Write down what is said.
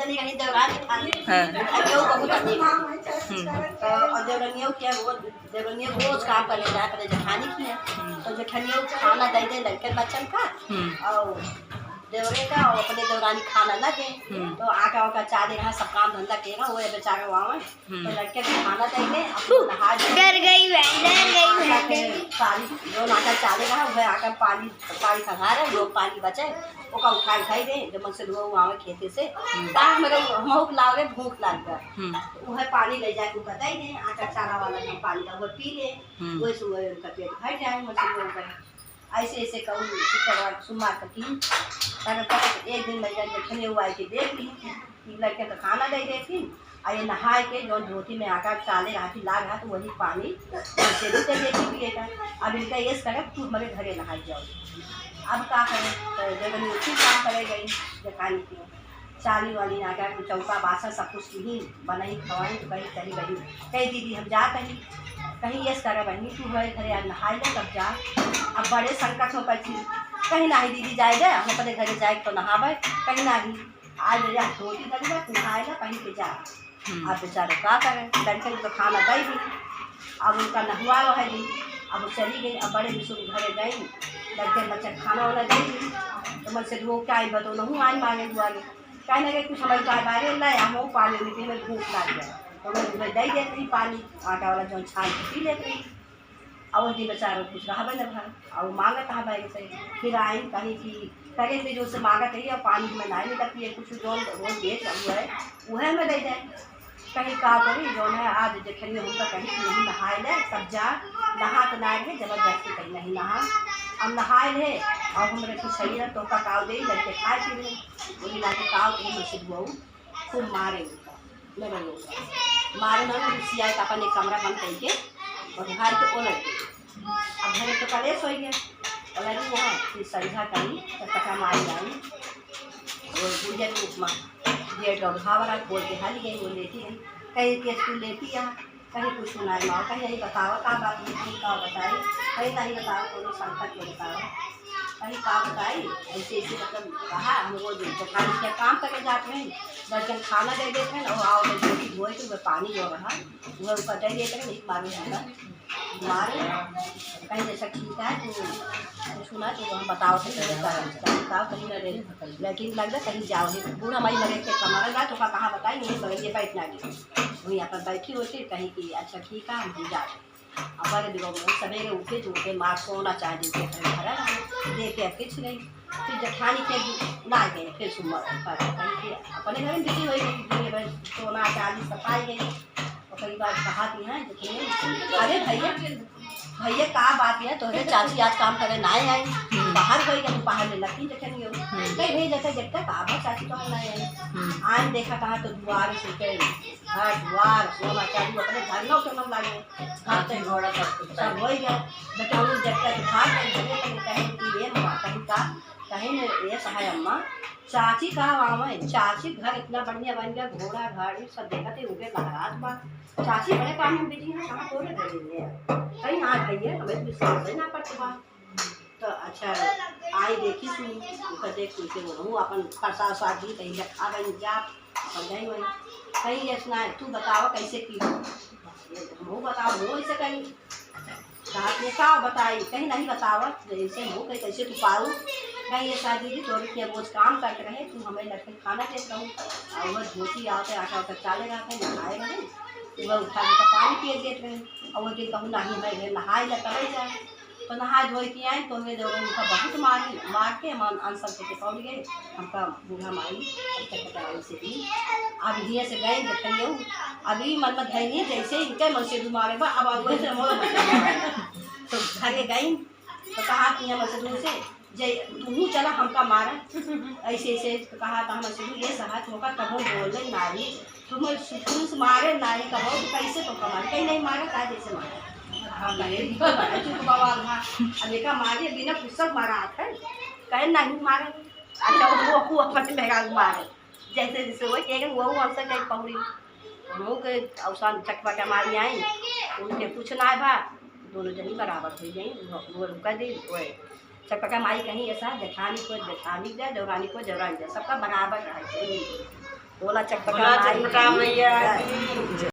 चली गई देवरानी खाने खाइयो बहुत अधिक और देवरानियों के देवरानियों रोज काम करने जाए पर जेठानी की है तो जेठानियों खाना दे दे लड़के बच्चन का और देवरे का और अपने देवरानी खाना न दे तो आका उका चाले रहा सब काम धंधा केगा वो बेचारा वहाँ तो लड़के को खाना देंगे अपना डर गई पानी जो नाका चाले रहा वह आकर पानी खा रहे लोग पानी बचे ओका उठाई दे जब मन से लोग वहाँ खेते से ताक मेरे भूख लागे भूख लाग गया वह पानी ले जाके बताई दे आका चाला वाला जो पानी का वो पी ले वो सुबह उनका पेट भर जाए मतलब ऐसे ऐसे कहूँ शुक्रवार सोमवार तक एक दिन मैं जेठनी हुआ के देख ली लड़के तो खाना दे देती और ये नहाए के जो धोती में आकर चाले रहा थी लाग रहा तो वही पानी से भी दे देती पिएगा अब इनका ये करे तू हमारे घरे नहाई जाओ अब क्या करें तो जब उसी काम करे गई जेठानी की चाली वाली आकर चौका बासन सब कुछ ही बनाई खवाई तो कहीं चली गई कहीं दीदी हम जा कहीं ये करे बहनी तू हमारे घरे आज नहाई ले तब जा अब बड़े संकट हो पैसी कहीं ना ही दीदी जाएगा हम अपने घरे जाए तो नहावे कहीं ना ही आज मेरे धोती लगे नहाएगा कहीं पे जा आप बेचारे क्या करें लड़के को तो खाना दे दी अब उनका नहुआ है जी अब वो चली गई अब बड़े विशु घरे गई लड़के बच्चे खाना वाना दे दी तो मुझसे वो क्या आई बतो नहूँ आई मांगे हुआ कहीं ना कहीं कुछ हमारे बारे लाए हम पानी मीठे में भूख लाग गया तो मैं दे देती पानी आटा वाला जो छान पी लेती और वही बेचारा कुछ रहा न भाई और मांगा कहाँ भाई से फिर आई कहीं की कहीं भी जो से मांगा कही और पानी में नहीं निकलती है कुछ जो रोज बेच हुआ है वह में दे जाए कहीं का करी जो है आज जेठनी हम कहीं नहीं नहाए ले सब जा नहा तो ना है जबरदस्ती कहीं नहीं नहा अब नहाए ले और हमारे कुछ सही है तो का काव दे लड़के खाए पी ले वही लाके काव के मुझसे बहु खूब मारे लगे मारे ना सिया का अपन एक कमरा बंद करके और घर के ओ लड़के अब घर तो कलेश हो गया और लड़ी वहाँ फिर सरिधा करी तो पका मारी आई और पूजा के उपमा गेट और घावरा बोल के हाली गई वो लेती है कहीं के स्कूल लेती है कहीं कुछ सुनाए माओ कहीं नहीं बताओ का बात नहीं का बताई कहीं नहीं बताओ कोई संकट को बताओ कहीं का बताई ऐसे ऐसे मतलब कहा हम वो दुकान के काम करके जाते हैं लड़कन खाना दे देते हैं और आओ जो धोए तो वह पानी जो रहा वह ऊपर दे देते हैं एक मारे है मारे कहीं जैसा ठीक है तो सुना तो हम बताओ थे बताओ कहीं न रहे लेकिन लग रहा कहीं जाओ बूढ़ा हमारी लगे के कमर गया तो कहाँ बताए नहीं बगल बैठना गई वहीं यहाँ पर बैठी होती कहीं की अच्छा ठीक है हम जाते अब बड़े दिनों में सवेरे उठे जो उठे मार सोना चाहे देखे खड़ा दे के खींच गई फिर जेठानी के ना गए फिर सुबह अपने घर में बिजी हुई गई सोना चांदी सफाई गई और कई बार कहाती हैं देखिए अरे भैया का बात है तो चाची आज काम करे ना आई बाहर गई तुम बाहर ले लगती देखे नहीं हो नहीं भाई जैसे देखते कहा चाची तो हम नहीं आई आज देखा कहा तो द्वार से हर द्वार सोना चांदी अपने घर में उठे लगे खाते घोड़ा सब हो गया बेटा देखते खा कहीं की ये कहीं का कहीं ने ये सहाय अम्मा चाची कहा वहाँ में चाची घर इतना बढ़िया बन गया घोड़ा गाड़ी सब देखा थे उनके महाराज बा चाची बड़े काम में बिजी हैं कहाँ तोड़े दे देंगे कहीं हाँ भैया हमें विश्वास ना पड़ते बा तो अच्छा आई देखी सुनी उनका देख सुन के बोलूँ अपन प्रसाद स्वाद जी कहीं रखा बन जा अपन गई वही कहीं ये सुना तू बताओ कैसे की वो बताओ वो ऐसे कहीं कहा का बताई कहीं नहीं बताओ जैसे हो कहीं कैसे तू पाऊ कहीं ये शादी थी तो क्या वो काम करते रहे तू हमें लड़के खाना देते रहूँ और वह धोती आते आटा उटा चाले रहते नहाए रहे वह उठा के पानी पिए देते रहे और वो दिन कहूँ नहीं मैं नहाए ला करे जाए तो नहाए धोए के आए तो मेरे उनका बहुत मार के हम आंसर के पहुँच गए हमका बूढ़ा माई से भी अब ये से गए देखिए अभी मन में धैर्य जैसे इनके मन से मारे बा अब वैसे तो घर गई तो कहा कि हम दूर से जय तू चला हमका मारा ऐसे ऐसे कहा था हम ये सहायत होगा कहो बोले नारी तुम से मारे नारी कहो तो कैसे तो कमारे कहीं नहीं मारा कहा जैसे मारा बवाल था अब देखा मारे बिना पुस्तक मारा आता है कहे नहीं मारे अच्छा वो अपने लगा मारे जैसे जैसे वो कहेंगे वो अवसर कहीं पहुँची वो के अवसान चकवा के मारी आई उनके पूछना है भा दोनों जनी बराबर हो गई वो रुका दी वो चकपका माई कहीं ऐसा जेठानी को जेठानी दे देवरानी को देवरानी दे सबका बराबर रहे भोला चटपटा भोला चटपटा मैया की